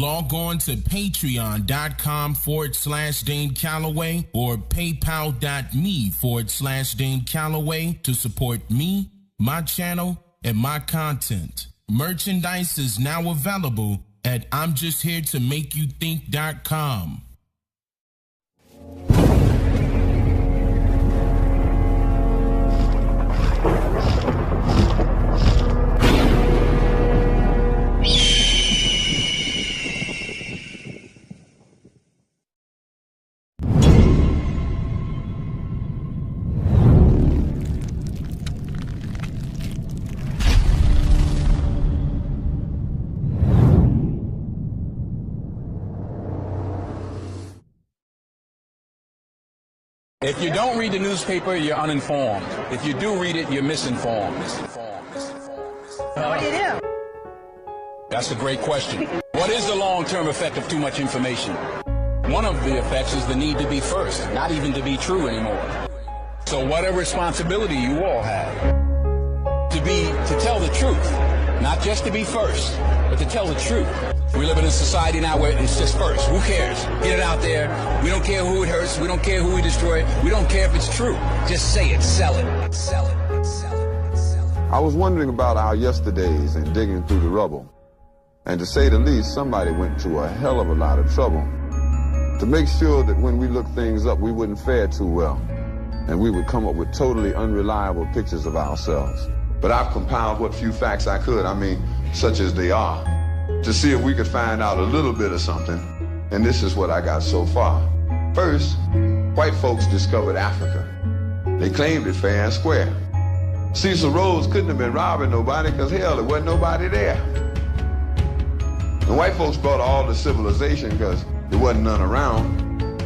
log on to patreon.com/Dane Calloway or paypal.me/Dane Calloway to support me, my channel, and my content. Merchandise is now available at I'mJustHereToMakeYouThink.com. If you don't read the newspaper, you're uninformed. If you do read it, you're misinformed. What do you do? That's a great question. What is the long-term effect of too much information? One of the effects is the need to be first, not even to be true anymore. So what a responsibility you all have. To tell the truth, not just to be first, but to tell the truth. We live in a society now where it's just first. Who cares? Get it out there. We don't care who it hurts. We don't care who we destroy. We don't care if it's true. Just say it. Sell it. Sell it. Sell it. Sell it. I was wondering about our yesterdays and digging through the rubble. And to say the least, somebody went to a hell of a lot of trouble to make sure that when we looked things up, we wouldn't fare too well. And we would come up with totally unreliable pictures of ourselves. But I've compiled what few facts I could, such as they are, to see if we could find out a little bit of something, and this is what I got so far. First, white folks discovered Africa. They claimed it fair and square. Cecil Rhodes couldn't have been robbing nobody because, hell, there wasn't nobody there. And white folks brought all the civilization because there wasn't none around.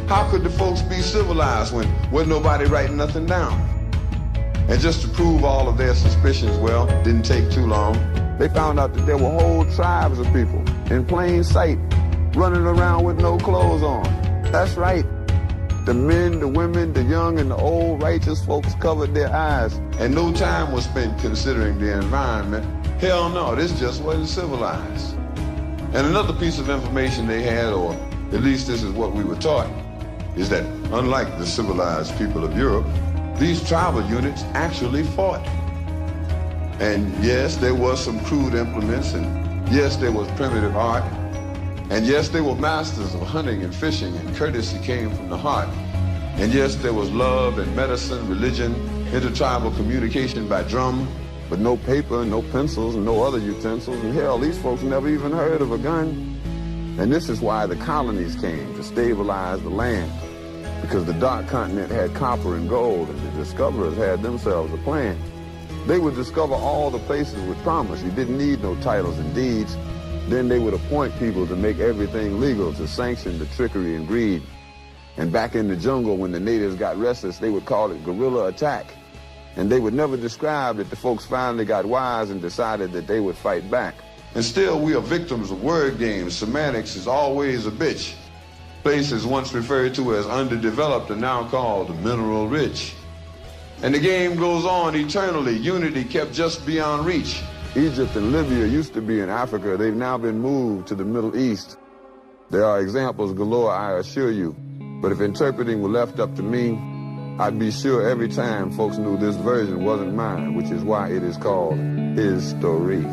How could the folks be civilized when wasn't nobody writing nothing down? And just to prove all of their suspicions, well, didn't take too long. They found out that there were whole tribes of people in plain sight running around with no clothes on. That's right. The men, the women, the young, and the old righteous folks covered their eyes. And no time was spent considering the environment. Hell no, this just wasn't civilized. And another piece of information they had, or at least this is what we were taught, is that unlike the civilized people of Europe, these tribal units actually fought. And yes, there was some crude implements, and yes, there was primitive art, and yes, they were masters of hunting and fishing, and courtesy came from the heart. And yes, there was love and medicine, religion, intertribal communication by drum, but no paper, no pencils, and no other utensils, and hell, these folks never even heard of a gun. And this is why the colonies came, to stabilize the land, because the dark continent had copper and gold, and the discoverers had themselves a plan. They would discover all the places with promise. You didn't need no titles and deeds. Then they would appoint people to make everything legal, to sanction the trickery and greed. And back in the jungle, when the natives got restless, they would call it guerrilla attack. And they would never describe that the folks finally got wise and decided that they would fight back. And still, we are victims of word games. Semantics is always a bitch. Places once referred to as underdeveloped are now called mineral rich. And the game goes on eternally. Unity kept just beyond reach. Egypt and Libya used to be in Africa. They've now been moved to the Middle East. There are examples galore, I assure you. But if interpreting were left up to me, I'd be sure every time folks knew this version wasn't mine, which is why it is called his story.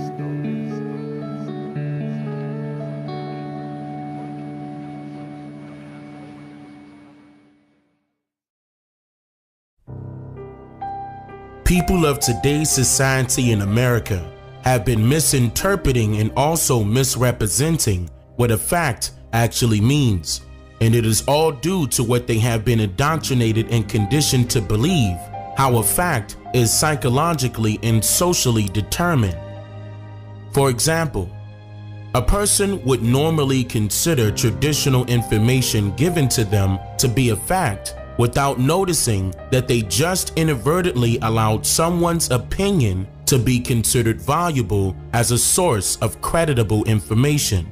People of today's society in America have been misinterpreting and also misrepresenting what a fact actually means. And it is all due to what they have been indoctrinated and conditioned to believe, how a fact is psychologically and socially determined. For example, a person would normally consider traditional information given to them to be a fact without noticing that they just inadvertently allowed someone's opinion to be considered valuable as a source of creditable information.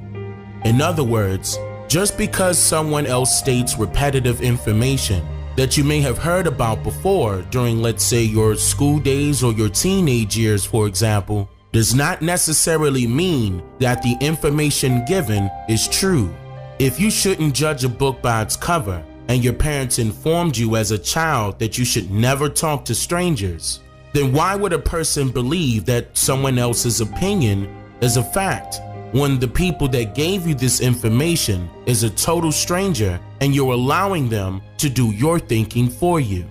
In other words, just because someone else states repetitive information that you may have heard about before during, let's say, your school days or your teenage years, for example, does not necessarily mean that the information given is true. If you shouldn't judge a book by its cover, and your parents informed you as a child that you should never talk to strangers, then why would a person believe that someone else's opinion is a fact when the people that gave you this information is a total stranger and you're allowing them to do your thinking for you?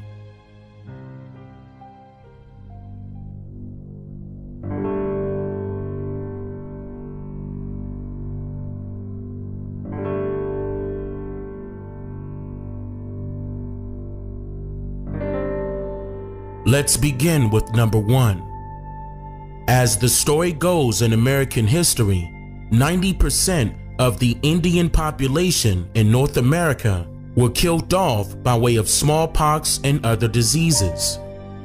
Let's begin with number 1. As the story goes in American history, 90% of the Indian population in North America were killed off by way of smallpox and other diseases.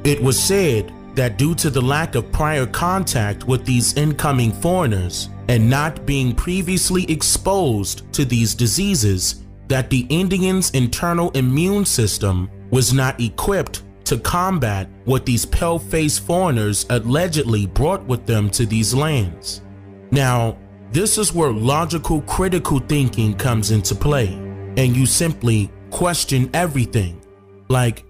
It was said that due to the lack of prior contact with these incoming foreigners and not being previously exposed to these diseases, that the Indians' internal immune system was not equipped to combat what these pale-faced foreigners allegedly brought with them to these lands. Now, this is where logical critical thinking comes into play, and you simply question everything. Like,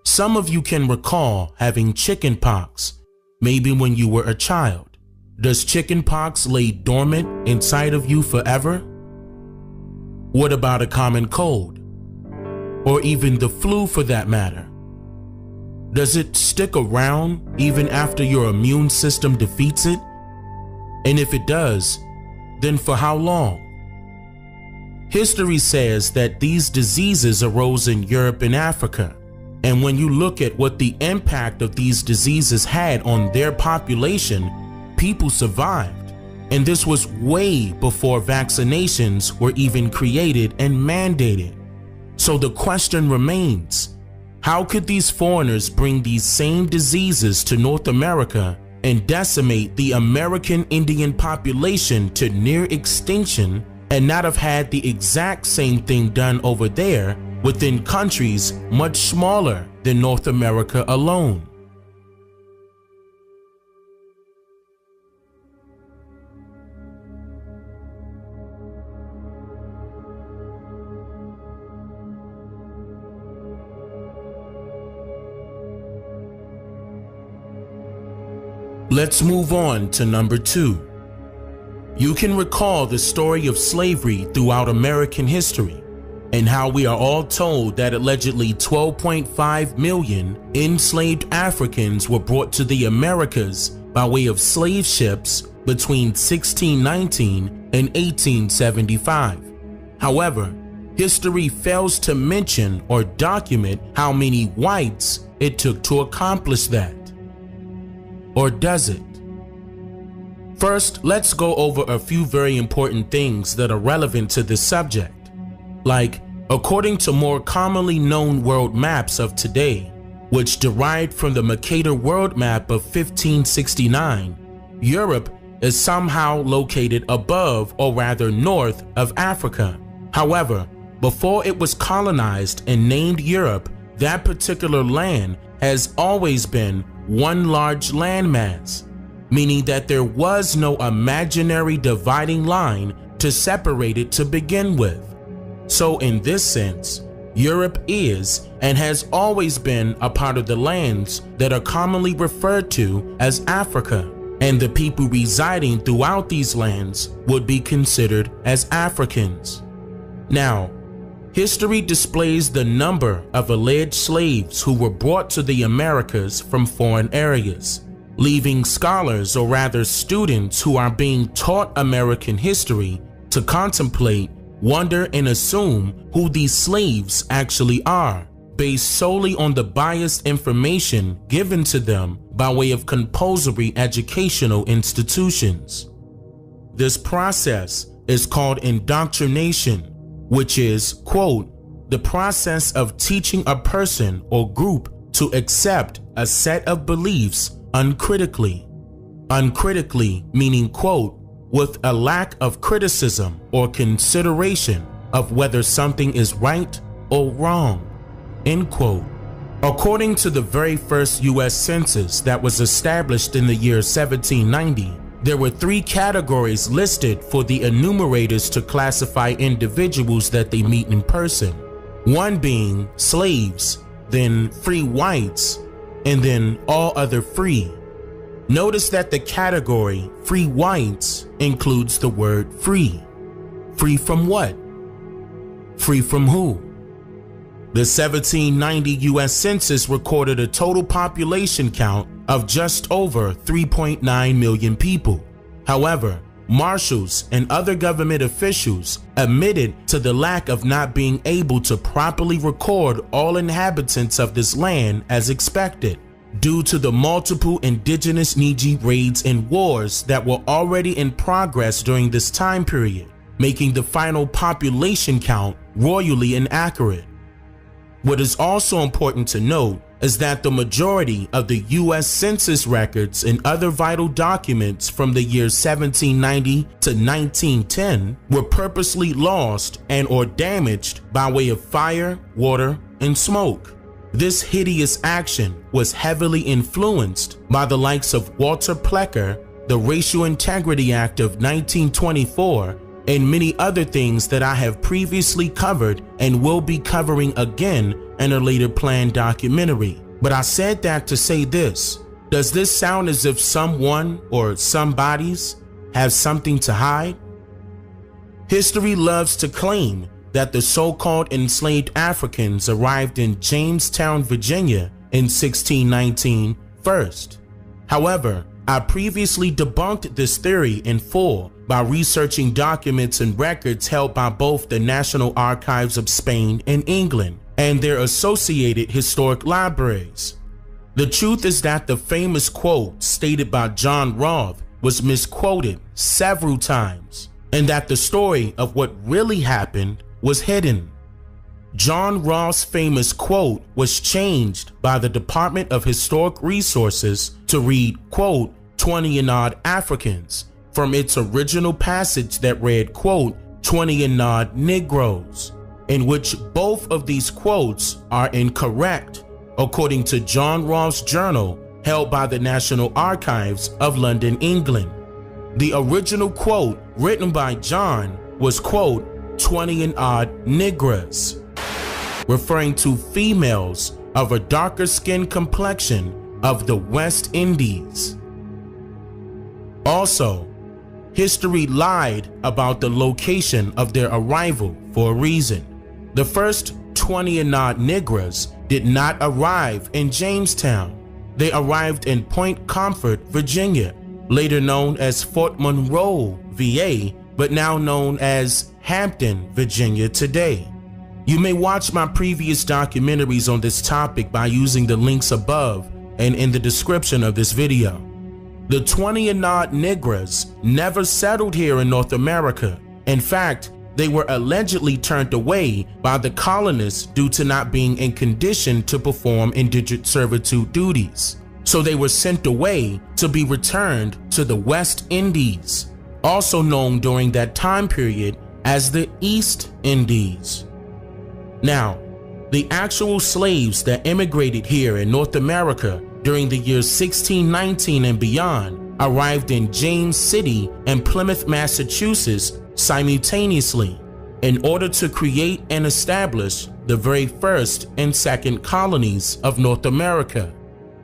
some of you can recall having chicken pox, maybe when you were a child. Does chicken pox lay dormant inside of you forever? What about a common cold? Or even the flu for that matter? Does it stick around even after your immune system defeats it? And if it does, then for how long? History says that these diseases arose in Europe and Africa. And when you look at what the impact of these diseases had on their population, people survived. And this was way before vaccinations were even created and mandated. So the question remains, how could these foreigners bring these same diseases to North America and decimate the American Indian population to near extinction and not have had the exact same thing done over there within countries much smaller than North America alone? Let's move on to number 2. You can recall the story of slavery throughout American history and how we are all told that allegedly 12.5 million enslaved Africans were brought to the Americas by way of slave ships between 1619 and 1875. However, history fails to mention or document how many whites it took to accomplish that. Or does it? First, let's go over a few very important things that are relevant to this subject. Like, according to more commonly known world maps of today, which derived from the Mercator world map of 1569, Europe is somehow located above, or rather north, of Africa. However, before it was colonized and named Europe, that particular land has always been one large landmass, meaning that there was no imaginary dividing line to separate it to begin with. So in this sense, Europe is and has always been a part of the lands that are commonly referred to as Africa, and the people residing throughout these lands would be considered as Africans. Now, history displays the number of alleged slaves who were brought to the Americas from foreign areas, leaving scholars, or rather students who are being taught American history, to contemplate, wonder, and assume who these slaves actually are, based solely on the biased information given to them by way of compulsory educational institutions. This process is called indoctrination, which is, quote, the process of teaching a person or group to accept a set of beliefs uncritically. Uncritically meaning, quote, with a lack of criticism or consideration of whether something is right or wrong, end quote. According to the very first U.S. Census that was established in the year 1790, there were 3 categories listed for the enumerators to classify individuals that they meet in person. One being slaves, then free whites, and then all other free. Notice that the category free whites includes the word free. Free from what? Free from who? The 1790 U.S. Census recorded a total population count of just over 3.9 million people. However, marshals and other government officials admitted to the lack of not being able to properly record all inhabitants of this land as expected, due to the multiple indigenous Niji raids and wars that were already in progress during this time period, making the final population count royally inaccurate. What is also important to note is that the majority of the U.S. Census records and other vital documents from the years 1790 to 1910 were purposely lost and or damaged by way of fire, water, and smoke. This hideous action was heavily influenced by the likes of Walter Plecker, the Racial Integrity Act of 1924, and many other things that I have previously covered and will be covering again in a later planned documentary. But I said that to say this: does this sound as if someone or somebodies have something to hide? History loves to claim that the so-called enslaved Africans arrived in Jamestown, Virginia in 1619 first. However, I previously debunked this theory in full by researching documents and records held by both the National Archives of Spain and England and their associated historic libraries. The truth is that the famous quote stated by John Roth was misquoted several times, and that the story of what really happened was hidden. John Roth's famous quote was changed by the Department of Historic Resources to read, quote, 20 and odd Africans, from its original passage that read, quote, 20 and odd Negroes, in which both of these quotes are incorrect, according to John Roth's journal held by the National Archives of London, England. The original quote written by John was, quote, 20 and odd Negras, referring to females of a darker skin complexion of the West Indies. Also, history lied about the location of their arrival for a reason. The first 20 and odd Negras did not arrive in Jamestown. They arrived in Point Comfort, Virginia, later known as Fort Monroe, VA, but now known as Hampton, Virginia today. You may watch my previous documentaries on this topic by using the links above and in the description of this video. The 20 and odd Negras never settled here in North America. In fact, they were allegedly turned away by the colonists due to not being in condition to perform indentured servitude duties. So they were sent away to be returned to the West Indies, also known during that time period as the East Indies. Now, the actual slaves that immigrated here in North America during the years 1619 and beyond arrived in James City and Plymouth, Massachusetts simultaneously in order to create and establish the very first and second colonies of North America.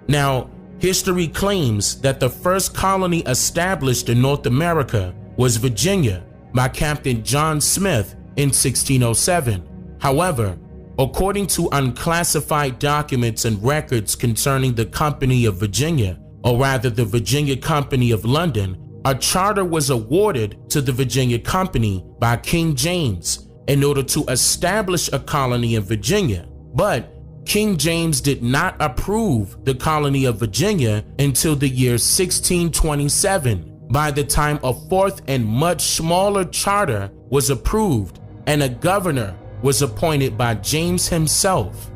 Now, history claims that the first colony established in North America was Virginia by Captain John Smith in 1607. However, according to unclassified documents and records concerning the Company of Virginia, or rather the Virginia Company of London, a charter was awarded to the Virginia Company by King James in order to establish a colony in Virginia. But King James did not approve the colony of Virginia until the year 1627, by the time a fourth and much smaller charter was approved and a governor was appointed by James himself.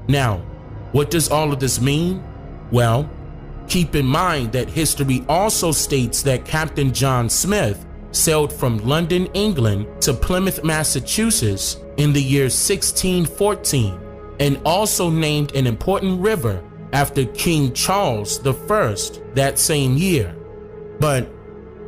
Now, what does all of this mean? Well, keep in mind that history also states that Captain John Smith sailed from London, England to Plymouth, Massachusetts in the year 1614. and also named an important river after King Charles I that same year. But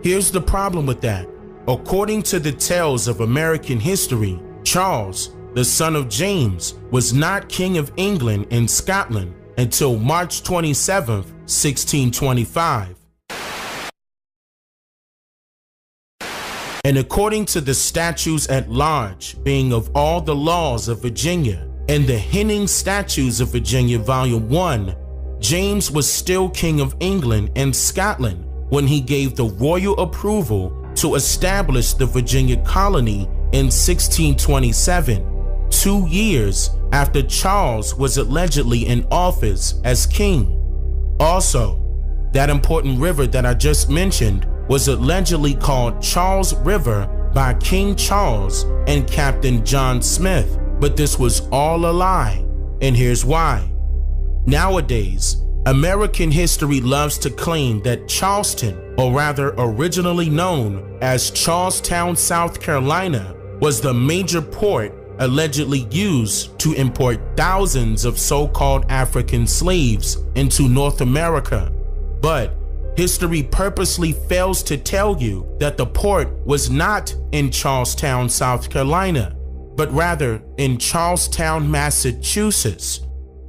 here's the problem with that. According to the tales of American history, Charles, the son of James, was not King of England and Scotland until March 27, 1625. And according to the statutes at large, being of all the laws of Virginia, and the Henning Statutes of Virginia, Volume 1, James was still King of England and Scotland when he gave the royal approval to establish the Virginia colony in 1627, 2 years after Charles was allegedly in office as king. Also, that important river that I just mentioned was allegedly called Charles River by King Charles and Captain John Smith, but this was all a lie, and here's why. Nowadays, American history loves to claim that Charleston, or rather originally known as Charlestown, South Carolina, was the major port allegedly used to import thousands of so-called African slaves into North America. But history purposely fails to tell you that the port was not in Charlestown, South Carolina, but rather in Charlestown, Massachusetts,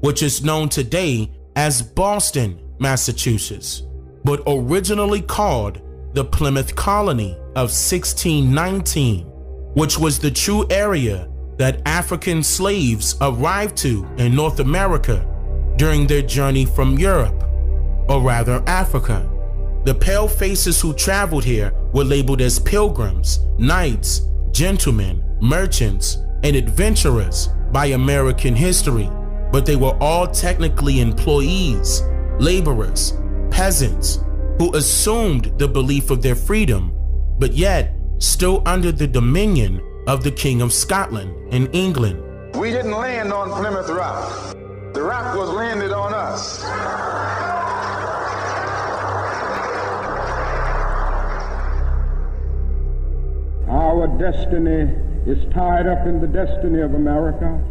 which is known today as Boston, Massachusetts, but originally called the Plymouth Colony of 1619, which was the true area that African slaves arrived to in North America during their journey from Europe, or rather Africa. The pale faces who traveled here were labeled as pilgrims, knights, gentlemen, merchants, and adventurers by American history, but they were all technically employees, laborers, peasants, who assumed the belief of their freedom, but yet still under the dominion of the King of Scotland and England. We didn't land on Plymouth Rock. The rock was landed on us. Our destiny is tied up in the destiny of America.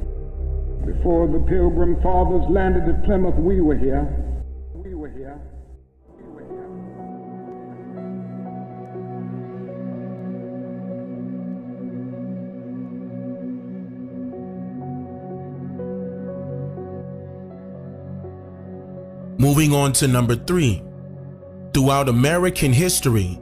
Before the Pilgrim Fathers landed at Plymouth, we were here. We were here. We were here. Moving on to number 3. Throughout American history,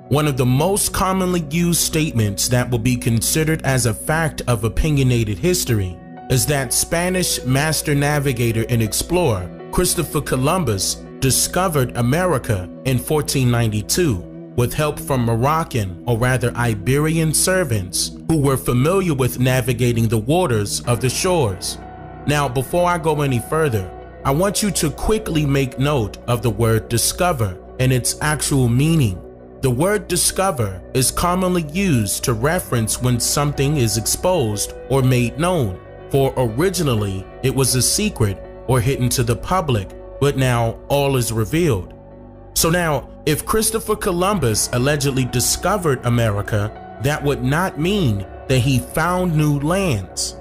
one of the most commonly used statements that will be considered as a fact of opinionated history is that Spanish master navigator and explorer Christopher Columbus discovered America in 1492 with help from Moroccan, or rather Iberian servants who were familiar with navigating the waters of the shores. Now, before I go any further, I want you to quickly make note of the word discover and its actual meaning. The word discover is commonly used to reference when something is exposed or made known, for originally it was a secret or hidden to the public, but now all is revealed. So now, if Christopher Columbus allegedly discovered America, that would not mean that he found new lands.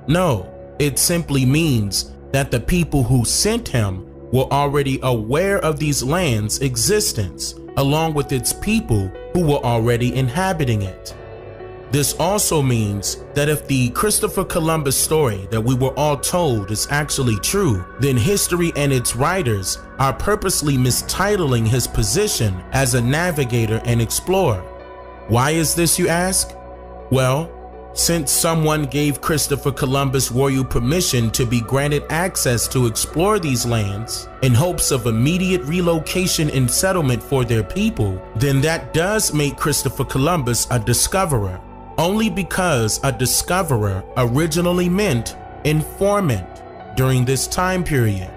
No, it simply means that the people who sent him were already aware of these lands' existence, along with its people who were already inhabiting it. This also means that if the Christopher Columbus story that we were all told is actually true, then history and its writers are purposely mistitling his position as a navigator and explorer. Why is this, you ask? Well, since someone gave Christopher Columbus royal permission to be granted access to explore these lands in hopes of immediate relocation and settlement for their people, then that does make Christopher Columbus a discoverer, only because a discoverer originally meant informant during this time period.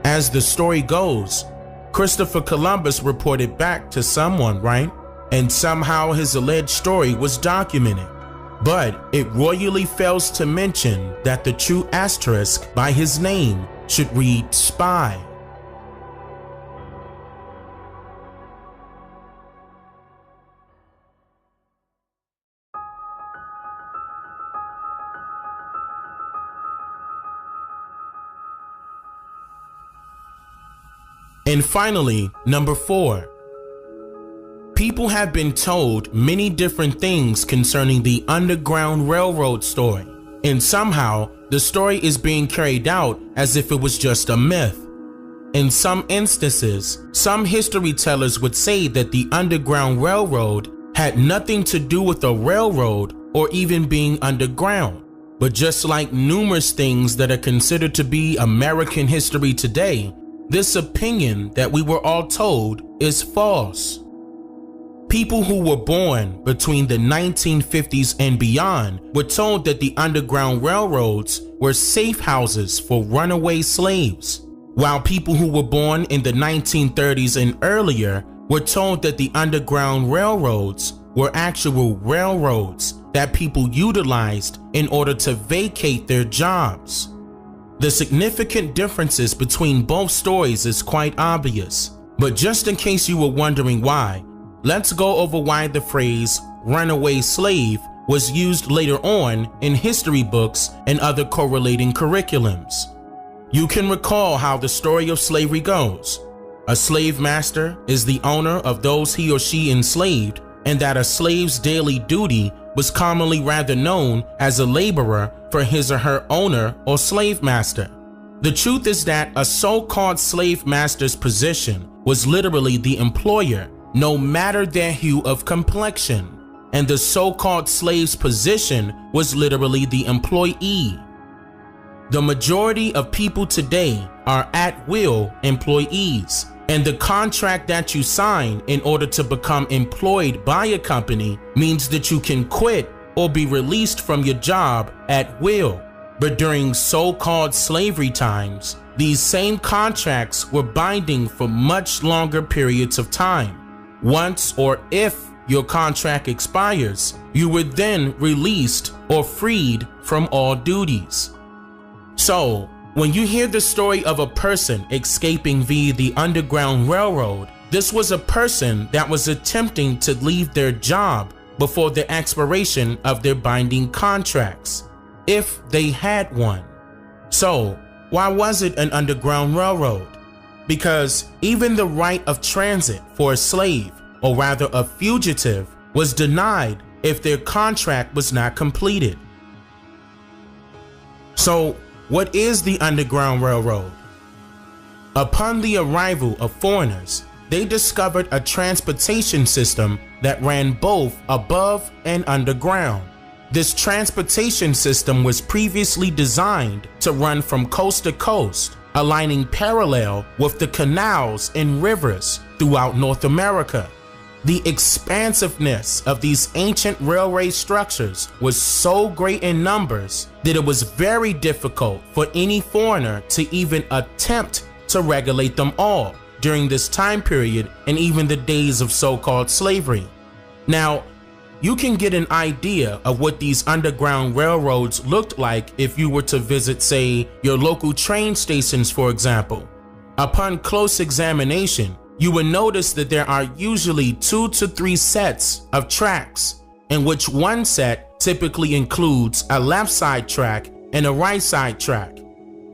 As the story goes, Christopher Columbus reported back to someone, right? And somehow his alleged story was documented. But it royally fails to mention that the true asterisk by his name should read spy. And finally, number 4. People have been told many different things concerning the Underground Railroad story, and somehow the story is being carried out as if it was just a myth. In some instances, some history tellers would say that the Underground Railroad had nothing to do with a railroad or even being underground. But just like numerous things that are considered to be American history today, this opinion that we were all told is false. People who were born between the 1950s and beyond were told that the Underground Railroads were safe houses for runaway slaves, while people who were born in the 1930s and earlier were told that the Underground Railroads were actual railroads that people utilized in order to vacate their jobs. The significant differences between both stories is quite obvious, but just in case you were wondering why, let's go over why the phrase runaway slave was used later on in history books and other correlating curriculums. You can recall how the story of slavery goes. A slave master is the owner of those he or she enslaved, and that a slave's daily duty was commonly rather known as a laborer for his or her owner or slave master. The truth is that a so-called slave master's position was literally the employer, no matter their hue of complexion, and the so-called slave's position was literally the employee. The majority of people today are at-will employees, and the contract that you sign in order to become employed by a company means that you can quit or be released from your job at will. But during so-called slavery times, these same contracts were binding for much longer periods of time. Once or if your contract expires, you were then released or freed from all duties. So, when you hear the story of a person escaping via the Underground Railroad, this was a person that was attempting to leave their job before the expiration of their binding contracts, if they had one. So, why was it an Underground Railroad? Because even the right of transit for a slave, or rather a fugitive, was denied if their contract was not completed. So, what is the Underground Railroad? Upon the arrival of foreigners, they discovered a transportation system that ran both above and underground. This transportation system was previously designed to run from coast to coast, aligning parallel with the canals and rivers throughout North America. The expansiveness of these ancient railway structures was so great in numbers that it was very difficult for any foreigner to even attempt to regulate them all during this time period and even the days of so-called slavery. Now, you can get an idea of what these underground railroads looked like if you were to visit, say, your local train stations, for example. Upon close examination, you will notice that there are usually 2 to 3 sets of tracks, in which one set typically includes a left side track and a right side track.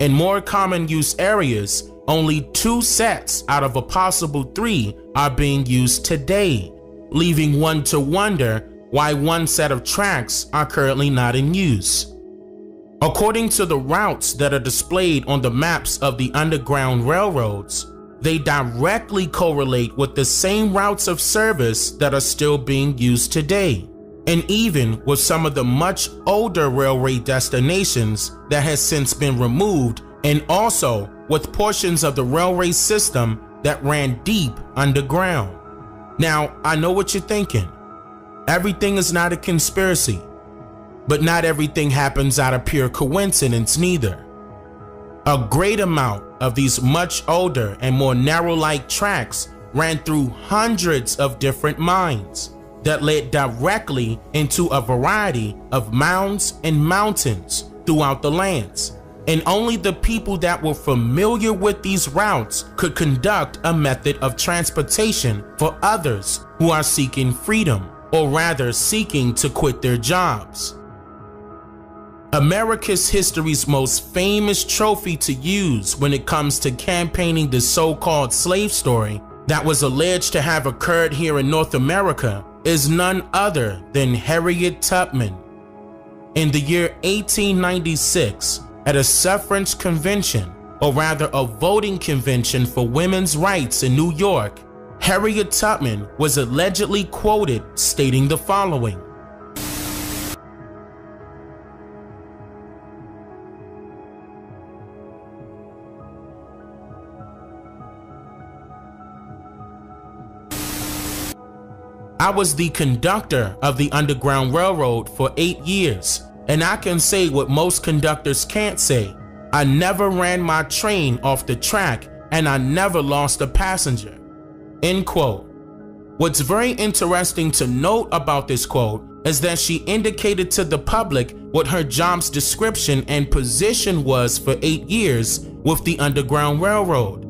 In more common use areas, only 2 sets out of a possible 3 are being used today, leaving one to wonder why one set of tracks are currently not in use. According to the routes that are displayed on the maps of the Underground Railroads, they directly correlate with the same routes of service that are still being used today, and even with some of the much older railway destinations that has since been removed, and also with portions of the railway system that ran deep underground. Now, I know what you're thinking. Everything is not a conspiracy, but not everything happens out of pure coincidence neither. A great amount of these much older and more narrow-like tracks ran through hundreds of different mines that led directly into a variety of mounds and mountains throughout the lands. And only the people that were familiar with these routes could conduct a method of transportation for others who are seeking freedom, or rather seeking to quit their jobs. America's history's most famous trophy to use when it comes to campaigning the so-called slave story that was alleged to have occurred here in North America is none other than Harriet Tubman. In the year 1896, at a suffrage convention, or rather a voting convention for women's rights in New York, Harriet Tubman was allegedly quoted stating the following: I was the conductor of the Underground Railroad for 8 years, and I can say what most conductors can't say. I never ran my train off the track, and I never lost a passenger. End quote. What's very interesting to note about this quote is that she indicated to the public what her job's description and position was for 8 years with the Underground Railroad.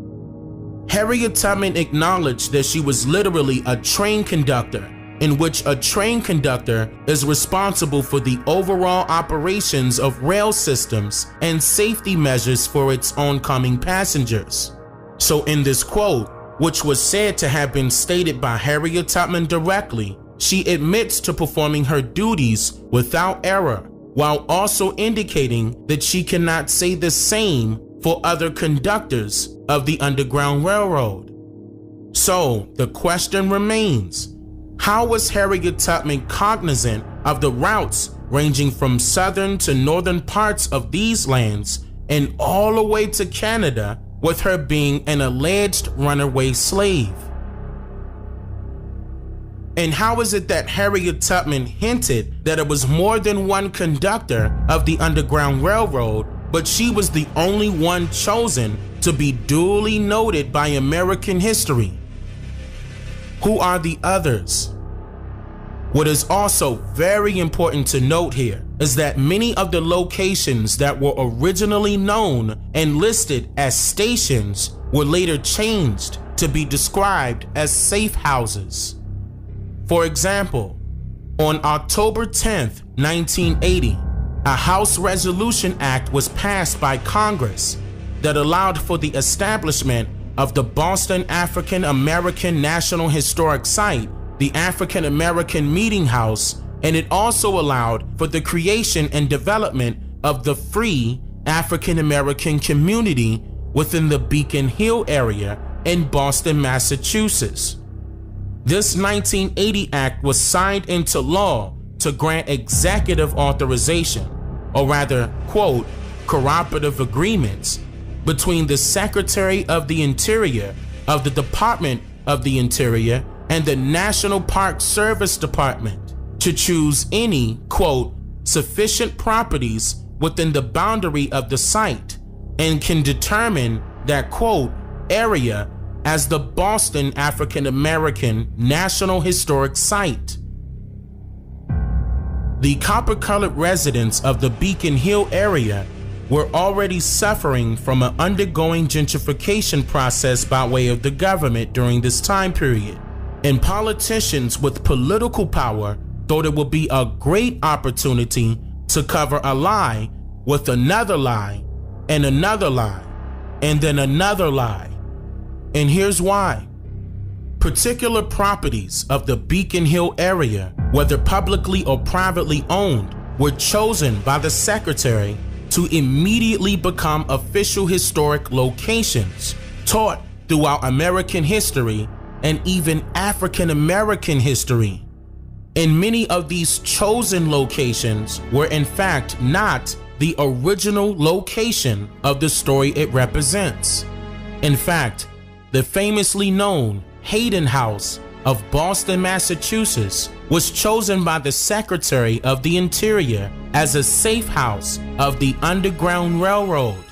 Harriet Tubman acknowledged that she was literally a train conductor, in which a train conductor is responsible for the overall operations of rail systems and safety measures for its oncoming passengers. So in this quote, which was said to have been stated by Harriet Tubman directly, she admits to performing her duties without error, while also indicating that she cannot say the same for other conductors of the Underground Railroad. So the question remains, how was Harriet Tubman cognizant of the routes ranging from southern to northern parts of these lands and all the way to Canada, with her being an alleged runaway slave? And how is it that Harriet Tubman hinted that it was more than one conductor of the Underground Railroad, but she was the only one chosen to be duly noted by American history? Who are the others? What is also very important to note here is that many of the locations that were originally known and listed as stations were later changed to be described as safe houses. For example, on October 10th, 1980, a House Resolution Act was passed by Congress that allowed for the establishment of the Boston African American National Historic Site, the African American Meeting House, and it also allowed for the creation and development of the free African American community within the Beacon Hill area in Boston, Massachusetts. This 1980 Act was signed into law to grant executive authorization, or rather, quote, cooperative agreements between the Secretary of the Interior of the Department of the Interior and the National Park Service Department to choose any, quote, sufficient properties within the boundary of the site and can determine that, quote, area as the Boston African American National Historic Site. The copper-colored residents of the Beacon Hill area were already suffering from an undergoing gentrification process by way of the government during this time period, and politicians with political power thought it would be a great opportunity to cover a lie with another lie and another lie and then another lie. And here's why. Particular properties of the Beacon Hill area, whether publicly or privately owned, were chosen by the Secretary to immediately become official historic locations taught throughout American history and even African American history. And many of these chosen locations were in fact not the original location of the story it represents. In fact, the famously known Hayden House of Boston, Massachusetts was chosen by the Secretary of the Interior as a safe house of the Underground Railroad,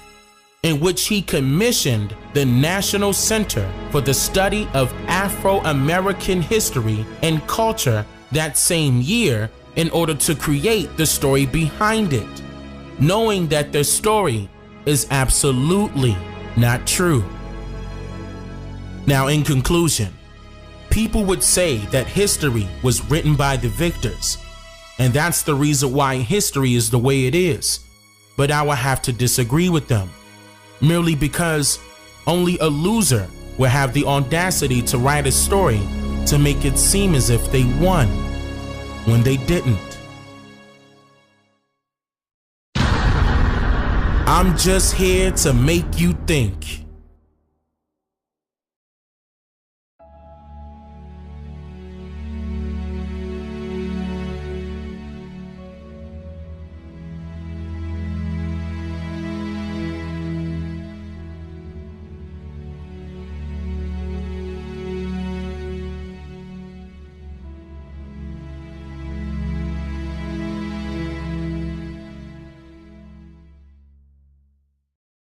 in which he commissioned the National Center for the Study of Afro-American History and Culture that same year in order to create the story behind it, knowing that their story is absolutely not true. Now, in conclusion, people would say that history was written by the victors, and that's the reason why history is the way it is. but I will have to disagree with them, merely because only a loser will have the audacity to write a story to make it seem as if they won when they didn't. I'm just here to make you think.